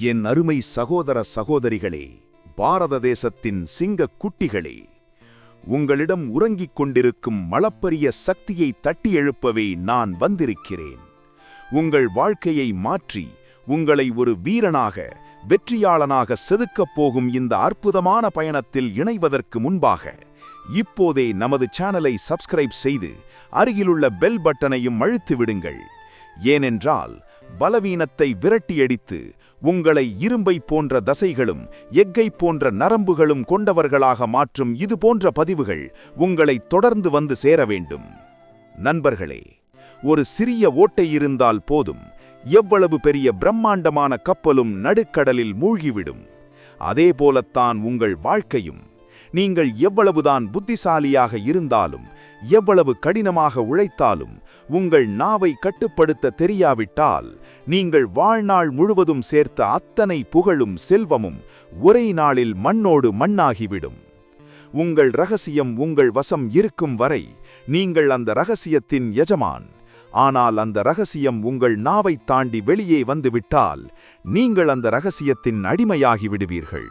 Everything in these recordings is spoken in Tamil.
என் அருமை சகோதர சகோதரிகளே, பாரத தேசத்தின் சிங்கக் குட்டிகளே, உங்களிடம் உறங்கிக் கொண்டிருக்கும் மளப்பரிய சக்தியை தட்டி எழுப்பவே நான் வந்திருக்கிறேன். உங்கள் வாழ்க்கையை மாற்றி உங்களை ஒரு வீரனாக, வெற்றியாளனாக செதுக்கப் போகும் இந்த அற்புதமான பயணத்தில் இணைவதற்கு முன்பாக இப்போதே நமது சேனலை சப்ஸ்கிரைப் செய்து அருகிலுள்ள பெல் பட்டனையும் அழுத்தி விடுங்கள். ஏனென்றால் பலவீனத்தை விரட்டியடித்து உங்களை இரும்பை போன்ற தசைகளும் எஃகை போன்ற நரம்புகளும் கொண்டவர்களாக மாற்றும் இது போன்ற பதிவுகள் உங்களை தொடர்ந்து வந்து சேர வேண்டும். நண்பர்களே, ஒரு சிறிய ஓட்டை இருந்தால் போதும், எவ்வளவு பெரிய பிரம்மாண்டமான கப்பலும் நடுக்கடலில் மூழ்கிவிடும். அதேபோலத்தான் உங்கள் வாழ்க்கையும். நீங்கள் எவ்வளவுதான் புத்திசாலியாக இருந்தாலும், எவ்வளவு கடினமாக உழைத்தாலும், உங்கள் நாவை கட்டுப்படுத்த தெரியாவிட்டால் நீங்கள் வாழ்நாள் முழுவதும் சேர்த்த அத்தனை புகழும் செல்வமும் ஒரே நாளில் மண்ணோடு மண்ணாகிவிடும். உங்கள் ரகசியம் உங்கள் வசம் இருக்கும் வரை நீங்கள் அந்த ரகசியத்தின் எஜமான். ஆனால் அந்த ரகசியம் உங்கள் நாவை தாண்டி வெளியே வந்துவிட்டால் நீங்கள் அந்த ரகசியத்தின் அடிமையாகி விடுவீர்கள்.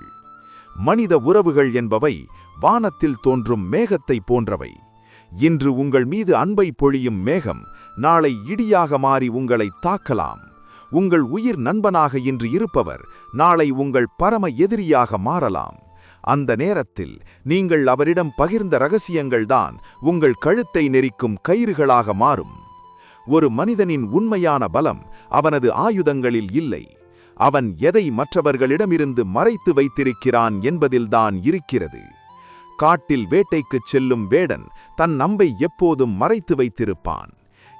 மனித உறவுகள் என்பவை வானத்தில் தோன்றும் மேகத்தை போன்றவை. இன்று உங்கள் மீது அன்பை பொழியும் மேகம் நாளை இடியாக மாறி உங்களை தாக்கலாம். உங்கள் உயிர் நண்பனாக இன்று இருப்பவர் நாளை உங்கள் பரம எதிரியாக மாறலாம். அந்த நேரத்தில் நீங்கள் அவரிடம் பகிர்ந்த ரகசியங்கள்தான் உங்கள் கழுத்தை நெரிக்கும் கயிறுகளாக மாறும். ஒரு மனிதனின் உண்மையான பலம் அவனது ஆயுதங்களில் இல்லை, அவன் எதை மற்றவர்களிடமிருந்து மறைத்து வைத்திருக்கிறான் என்பதில்தான் இருக்கிறது. காட்டில் வேட்டைக்குச் செல்லும் வேடன் தன் அம்பை எப்போதும் மறைத்து வைத்திருப்பான்.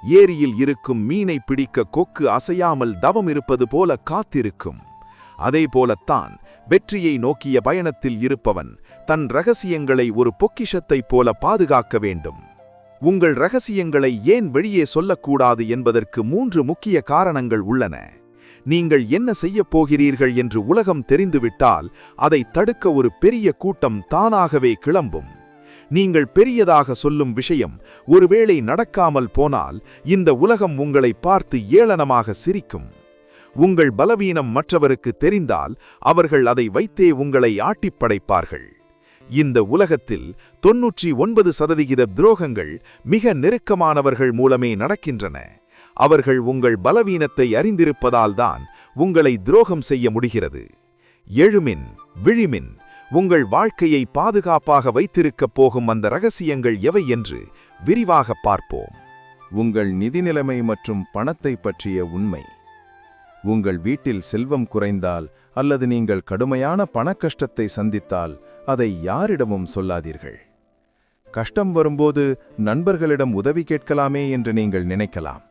ஏரியில் இருக்கும் மீனை பிடிக்க கொக்கு அசையாமல் தவம் இருப்பது போல காத்திருக்கும். அதேபோலத்தான் வெற்றியை நோக்கிய பயணத்தில் இருப்பவன் தன் ரகசியங்களை ஒரு பொக்கிஷத்தைப் போல பாதுகாக்க வேண்டும். உங்கள் ரகசியங்களை ஏன் வெளியே சொல்லக்கூடாது என்பதற்கு 3 முக்கிய காரணங்கள் உள்ளன. நீங்கள் என்ன செய்யப் போகிறீர்கள் என்று உலகம் தெரிந்துவிட்டால் அதை தடுக்க ஒரு பெரிய கூட்டம் தானாகவே கிளம்பும். நீங்கள் பெரியதாக சொல்லும் விஷயம் ஒருவேளை நடக்காமல் போனால் இந்த உலகம் உங்களை பார்த்து ஏளனமாக சிரிக்கும். உங்கள் பலவீனம் மற்றவருக்கு தெரிந்தால் அவர்கள் அதை வைத்தே உங்களை ஆட்டிப்படைப்பார்கள். இந்த உலகத்தில் 99% துரோகங்கள் மிக நெருக்கமானவர்கள் மூலமே நடக்கின்றன. அவர்கள் உங்கள் பலவீனத்தை அறிந்திருப்பதால்தான் உங்களை துரோகம் செய்ய முடிகிறது. எழுமின், விழிமின். உங்கள் வாழ்க்கையை பாதுகாப்பாக வைத்திருக்கப் போகும் அந்த ரகசியங்கள் எவை என்று விரிவாக பார்ப்போம். உங்கள் நிதி நிலைமை மற்றும் பணத்தை பற்றிய உண்மை. உங்கள் வீட்டில் செல்வம் குறைந்தால் அல்லது நீங்கள் கடுமையான பணக்கஷ்டத்தை சந்தித்தால் அதை யாரிடமும் சொல்லாதீர்கள். கஷ்டம் வரும்போது நண்பர்களிடம் உதவி கேட்கலாமே என்று நீங்கள் நினைக்கலாம்.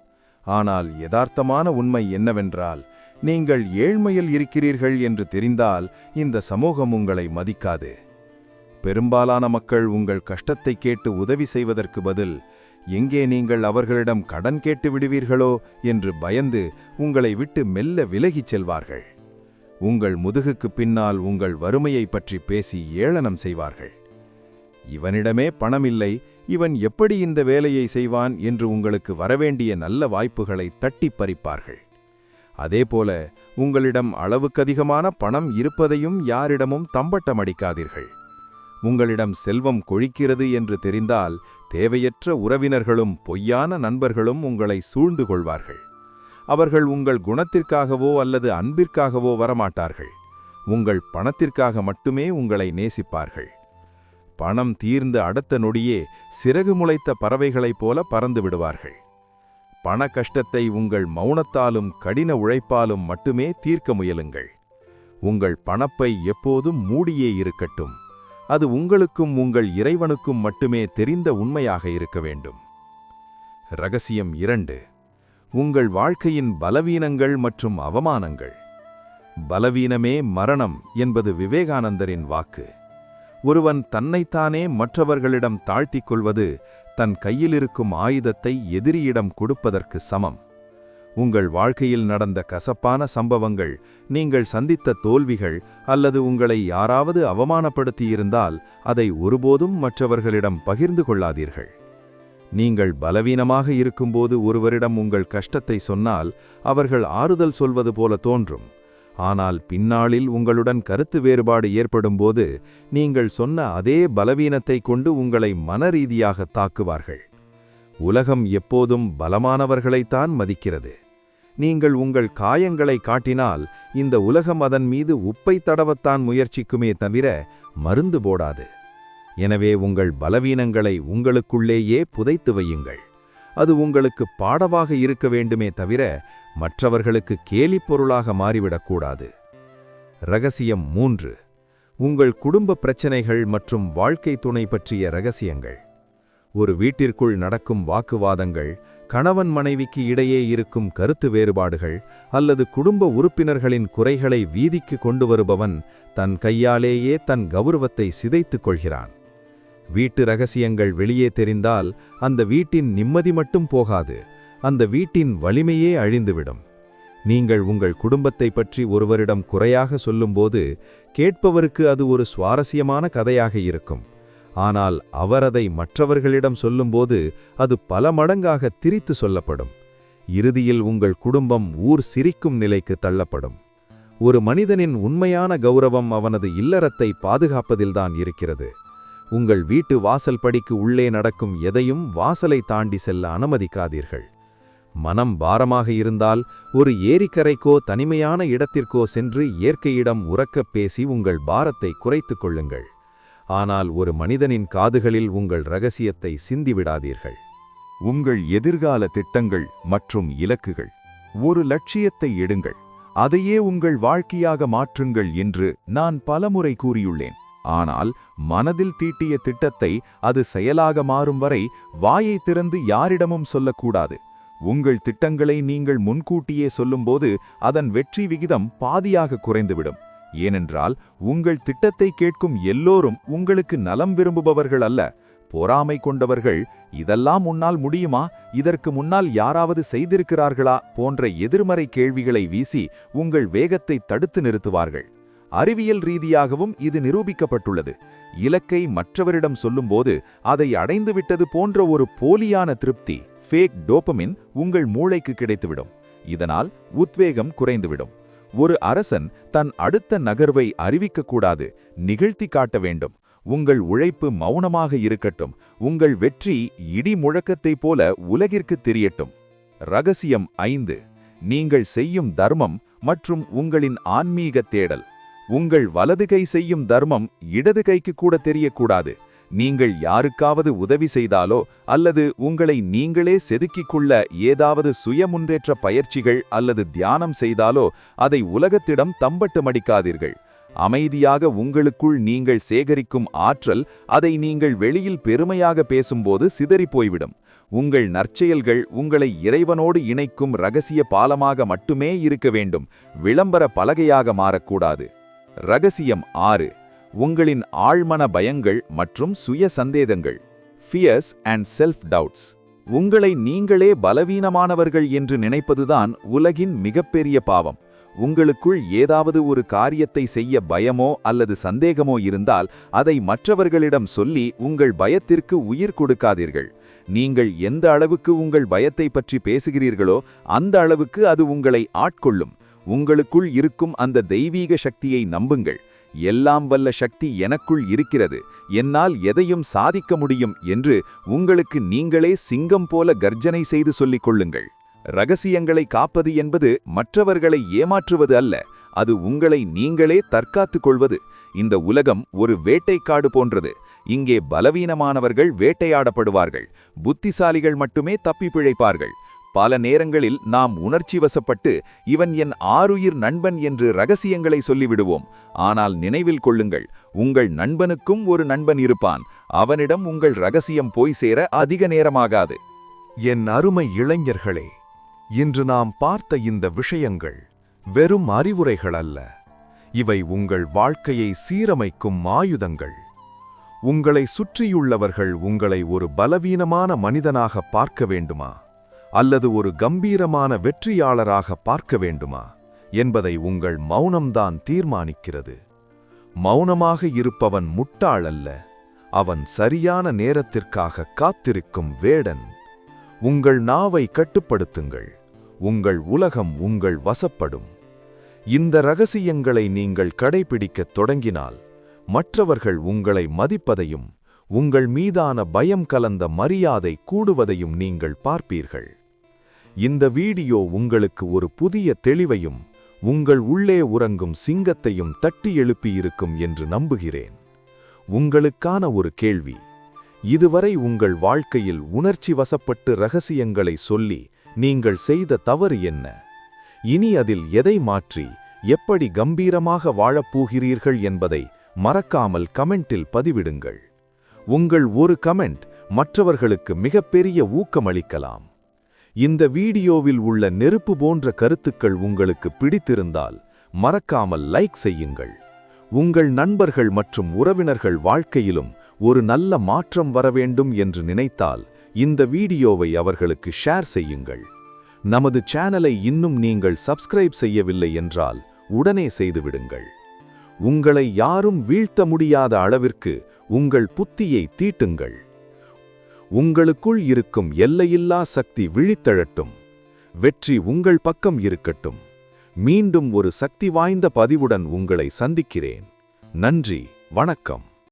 ஆனால் யதார்த்தமான உண்மை என்னவென்றால், நீங்கள் ஏழ்மையில் இருக்கிறீர்கள் என்று தெரிந்தால் இந்த சமூகம் உங்களை மதிக்காது. பெரும்பாலான மக்கள் உங்கள் கஷ்டத்தை கேட்டு உதவி செய்வதற்கு பதில், எங்கே நீங்கள் அவர்களிடம் கடன் கேட்டு விடுவீர்களோ என்று பயந்து உங்களை விட்டு மெல்ல விலகிச் செல்வார்கள். உங்கள் முதுகுக்கு பின்னால் உங்கள் வறுமையை பற்றி பேசி ஏளனம் செய்வார்கள். இவனிடமே பணமில்லை, இவன் எப்படி இந்த வேலையை செய்வான் என்று உங்களுக்கு வரவேண்டிய நல்ல வாய்ப்புகளை தட்டிப் பறிப்பார்கள். அதேபோல உங்களிடம் அளவுக்கதிகமான பணம் இருப்பதையும் யாரிடமும் தம்பட்டமடிக்காதீர்கள். உங்களிடம் செல்வம் கொழிக்கிறது என்று தெரிந்தால் தேவையற்ற உறவினர்களும் பொய்யான நண்பர்களும் உங்களை சூழ்ந்து கொள்வார்கள். அவர்கள் உங்கள் குணத்திற்காகவோ அல்லது அன்பிற்காகவோ வரமாட்டார்கள். உங்கள் பணத்திற்காக மட்டுமே உங்களை நேசிப்பார்கள். பணம் தீர்ந்து அடுத்த நொடியே சிறகு முளைத்த பறவைகளைப் போல பறந்து விடுவார்கள். பண கஷ்டத்தை உங்கள் மௌனத்தாலும் கடின உழைப்பாலும் மட்டுமே தீர்க்க முயலுங்கள். உங்கள் பணப்பை எப்போதும் மூடியே இருக்கட்டும். அது உங்களுக்கும் உங்கள் இறைவனுக்கும் மட்டுமே தெரிந்த உண்மையாக இருக்க வேண்டும். ரகசியம் 2. உங்கள் வாழ்க்கையின் பலவீனங்கள் மற்றும் அவமானங்கள். பலவீனமே மரணம் என்பது விவேகானந்தரின் வாக்கு. ஒருவன் தன்னைத்தானே மற்றவர்களிடம் தாழ்த்திக் கொள்வது தன் கையிலிருக்கும் ஆயுதத்தை எதிரியிடம் கொடுப்பதற்கு சமம். உங்கள் வாழ்க்கையில் நடந்த கசப்பான சம்பவங்கள், நீங்கள் சந்தித்த தோல்விகள் அல்லது உங்களை யாராவது அவமானப்படுத்தியிருந்தால் அதை ஒருபோதும் மற்றவர்களிடம் பகிர்ந்து கொள்ளாதீர்கள். நீங்கள் பலவீனமாக இருக்கும்போது ஒருவரிடம் உங்கள் கஷ்டத்தை சொன்னால் அவர்கள் ஆறுதல் சொல்வது போல தோன்றும். ஆனால் பின்னாளில் உங்களுடன் கருத்து வேறுபாடு ஏற்படும்போது நீங்கள் சொன்ன அதே பலவீனத்தை கொண்டு உங்களை மனரீதியாக தாக்குவார்கள். உலகம் எப்போதும் பலமானவர்களைத்தான் மதிக்கிறது. நீங்கள் உங்கள் காயங்களை காட்டினால் இந்த உலகம் அதன் மீது உப்பை தடவத்தான் முயற்சிக்குமே தவிர மருந்து போடாது. எனவே உங்கள் பலவீனங்களை உங்களுக்குள்ளேயே புதைத்து வையுங்கள். அது உங்களுக்கு பாடவாக இருக்க வேண்டுமே தவிர மற்றவர்களுக்கு கேலிப் பொருளாக மாறிவிடக்கூடாது. ரகசியம் 3. உங்கள் குடும்ப பிரச்சனைகள் மற்றும் வாழ்க்கை துணை பற்றிய ரகசியங்கள். ஒரு வீட்டிற்குள் நடக்கும் வாக்குவாதங்கள், கணவன் மனைவிக்கு இடையே இருக்கும் கருத்து வேறுபாடுகள் அல்லது குடும்ப உறுப்பினர்களின் குறைகளை வீதிக்கு கொண்டு வருபவன் தன் கையாலேயே தன் கௌரவத்தை சிதைத்துக் கொள்கிறான். வீட்டு ரகசியங்கள் வெளியே தெரிந்தால் அந்த வீட்டின் நிம்மதி மட்டும் போகாது, அந்த வீட்டின் வலிமையே அழிந்துவிடும். நீங்கள் உங்கள் குடும்பத்தை பற்றி ஒருவரிடம் குறையாக சொல்லும்போது கேட்பவருக்கு அது ஒரு சுவாரஸ்யமான கதையாக இருக்கும். ஆனால் அவர் அதை மற்றவர்களிடம் சொல்லும்போது அது பல மடங்காக திரித்து சொல்லப்படும். இறுதியில் உங்கள் குடும்பம் ஊர் சிரிக்கும் நிலைக்கு தள்ளப்படும். ஒரு மனிதனின் உண்மையான கௌரவம் அவனது இல்லறத்தை பாதுகாப்பதில்தான் இருக்கிறது. உங்கள் வீட்டு வாசல் படிக்கு உள்ளே நடக்கும் எதையும் வாசலை தாண்டி செல்ல அனுமதிக்காதீர்கள். மனம் பாரமாக இருந்தால் ஒரு ஏரிக்கரைக்கோ தனிமையான இடத்திற்கோ சென்று இயற்கையிடம் உரக்கப் பேசி உங்கள் பாரத்தை குறைத்துக் கொள்ளுங்கள். ஆனால் ஒரு மனிதனின் காதுகளில் உங்கள் ரகசியத்தை சிந்திவிடாதீர்கள். உங்கள் எதிர்கால திட்டங்கள் மற்றும் இலக்குகள். ஒரு லட்சியத்தை எடுங்கள், அதையே உங்கள் வாழ்க்கையாக மாற்றுங்கள் என்று நான் பலமுறை கூறியுள்ளேன். ஆனால் மனதில் தீட்டிய திட்டத்தை அது செயலாக மாறும் வரை வாயை திறந்து யாரிடமும் சொல்லக்கூடாது. உங்கள் திட்டங்களை நீங்கள் முன்கூட்டியே சொல்லும்போது அதன் வெற்றி விகிதம் பாதியாக குறைந்துவிடும். ஏனென்றால் உங்கள் திட்டத்தை கேட்கும் எல்லோரும் உங்களுக்கு நலம் விரும்புபவர்கள் அல்ல, பொறாமை கொண்டவர்கள். இதெல்லாம் உன்னால் முடியுமா, இதற்கு முன்னால் யாராவது செய்திருக்கிறார்களா போன்ற எதிர்மறை கேள்விகளை வீசி உங்கள் வேகத்தை தடுத்து நிறுத்துவார்கள். அறிவியல் ரீதியாகவும் இது நிரூபிக்கப்பட்டுள்ளது. இலக்கை மற்றவரிடம் சொல்லும்போது அதை அடைந்துவிட்டது போன்ற ஒரு போலியான திருப்தி, ஃபேக் டோபமின் உங்கள் மூளைக்கு கிடைத்துவிடும். இதனால் உத்வேகம் குறைந்துவிடும். ஒரு அரசன் தன் அடுத்த நகர்வை அறிவிக்கக்கூடாது, நிகழ்த்தி காட்ட வேண்டும். உங்கள் உழைப்பு மௌனமாக இருக்கட்டும், உங்கள் வெற்றி இடி முழக்கத்தைப் போல உலகிற்கு தெரியட்டும். ரகசியம் 5. நீங்கள் செய்யும் தர்மம் மற்றும் உங்களின் ஆன்மீக தேடல். உங்கள் வலது கை செய்யும் தர்மம் இடது கைக்கு கூட தெரியக்கூடாது. நீங்கள் யாருக்காவது உதவி செய்தாலோ அல்லது உங்களை நீங்களே செதுக்கிக் கொள்ள ஏதாவது சுய முன்னேற்ற பயிற்சிகள் அல்லது தியானம் செய்தாலோ அதை உலகத்திடம் தம்பட்டு மடிக்காதீர்கள். அமைதியாக உங்களுக்குள் நீங்கள் சேகரிக்கும் ஆற்றல் அதை நீங்கள் வெளியில் பெருமையாக பேசும்போது சிதறிப்போய்விடும். உங்கள் நற்செயல்கள் உங்களை இறைவனோடு இணைக்கும் இரகசிய பாலமாக மட்டுமே இருக்க வேண்டும், விளம்பர பலகையாக மாறக்கூடாது. ரகசியம் 6. உங்களின் ஆழ்மன பயங்கள் மற்றும் சுய சந்தேகங்கள். Fears and self doubts. உங்களை நீங்களே பலவீனமானவர்கள் என்று நினைப்பதுதான் உலகின் மிகப்பெரிய பாவம். உங்களுக்குள் ஏதாவது ஒரு காரியத்தை செய்ய பயமோ அல்லது சந்தேகமோ இருந்தால் அதை மற்றவர்களிடம் சொல்லி உங்கள் பயத்திற்கு உயிர் கொடுக்காதீர்கள். நீங்கள் எந்த அளவுக்கு உங்கள் பயத்தை பற்றி பேசுகிறீர்களோ அந்த அளவுக்கு அது உங்களை ஆட்கொள்ளும். உங்களுக்குள் இருக்கும் அந்த தெய்வீக சக்தியை நம்புங்கள். எல்லாம் வல்ல சக்தி எனக்குள் இருக்கிறது, என்னால் எதையும் சாதிக்க முடியும் என்று உங்களுக்கு நீங்களே சிங்கம் போல கர்ஜனை செய்து சொல்லிக் கொள்ளுங்கள். ரகசியங்களை காப்பது என்பது மற்றவர்களை ஏமாற்றுவது அல்ல, அது உங்களை நீங்களே தற்காத்துக் கொள்வது. இந்த உலகம் ஒரு வேட்டைக்காடு போன்றது. இங்கே பலவீனமானவர்கள் வேட்டையாடப்படுவார்கள், புத்திசாலிகள் மட்டுமே தப்பி பிழைப்பார்கள். பல நேரங்களில் நாம் உணர்ச்சி வசப்பட்டு இவன் என் ஆருயிர் நண்பன் என்று ரகசியங்களை சொல்லிவிடுவோம். ஆனால் நினைவில் கொள்ளுங்கள், உங்கள் நண்பனுக்கும் ஒரு நண்பன் இருப்பான். அவனிடம் உங்கள் ரகசியம் போய் சேர அதிக நேரமாகாது. என் அருமை இளைஞர்களே, இன்று நாம் பார்த்த இந்த விஷயங்கள் வெறும் அறிவுரைகள் அல்ல, இவை உங்கள் வாழ்க்கையை சீரமைக்கும் ஆயுதங்கள். உங்களை சுற்றியுள்ளவர்கள் உங்களை ஒரு பலவீனமான மனிதனாக பார்க்க வேண்டுமா அல்லது ஒரு கம்பீரமான வெற்றியாளராக பார்க்க வேண்டுமா என்பதை உங்கள் மௌனம்தான் தீர்மானிக்கிறது. மௌனமாக இருப்பவன் முட்டாள் அல்ல, அவன் சரியான நேரத்திற்காக காத்திருக்கும் வேடன். உங்கள் நாவை கட்டுப்படுத்துங்கள், உங்கள் உலகம் உங்கள் வசப்படும். இந்த ரகசியங்களை நீங்கள் கடைபிடிக்கத் தொடங்கினால் மற்றவர்கள் உங்களை மதிப்பதையும் உங்கள் மீதான பயம் கலந்த மரியாதை கூடுவதையும் நீங்கள் பார்ப்பீர்கள். இந்த வீடியோ உங்களுக்கு ஒரு புதிய தெளிவையும் உங்கள் உள்ளே உறங்கும் சிங்கத்தையும் தட்டி எழுப்பியிருக்கும் என்று நம்புகிறேன். உங்களுக்கான ஒரு கேள்வி: இதுவரை உங்கள் வாழ்க்கையில் உணர்ச்சி வசப்பட்டு ரகசியங்களை சொல்லி நீங்கள் செய்த தவறு என்ன? இனி அதில் எதை மாற்றி எப்படி கம்பீரமாக வாழப்போகிறீர்கள் என்பதை மறக்காமல் கமெண்டில் பதிவிடுங்கள். உங்கள் ஒரு கமெண்ட் மற்றவர்களுக்கு மிகப்பெரிய ஊக்கமளிக்கலாம். இந்த வீடியோவில் உள்ள நெருப்பு போன்ற கருத்துக்கள் உங்களுக்கு பிடித்திருந்தால் மறக்காமல் லைக் செய்யுங்கள். உங்கள் நண்பர்கள் மற்றும் உறவினர்கள் வாழ்க்கையிலும் ஒரு நல்ல மாற்றம் வர வேண்டும் என்று நினைத்தால் இந்த வீடியோவை அவர்களுக்கு ஷேர் செய்யுங்கள். நமது சேனலை இன்னும் நீங்கள் சப்ஸ்கிரைப் செய்யவில்லை என்றால் உடனே செய்துவிடுங்கள். உங்களை யாரும் வீழ்த்த முடியாத அளவிற்கு உங்கள் புத்தியை தீட்டுங்கள். உங்களுக்குள் இருக்கும் எல்லையில்லா சக்தி விழித்தெழட்டும். வெற்றி உங்கள் பக்கம் இருக்கட்டும். மீண்டும் ஒரு சக்தி வாய்ந்த பதிவுடன் உங்களை சந்திக்கிறேன். நன்றி, வணக்கம்.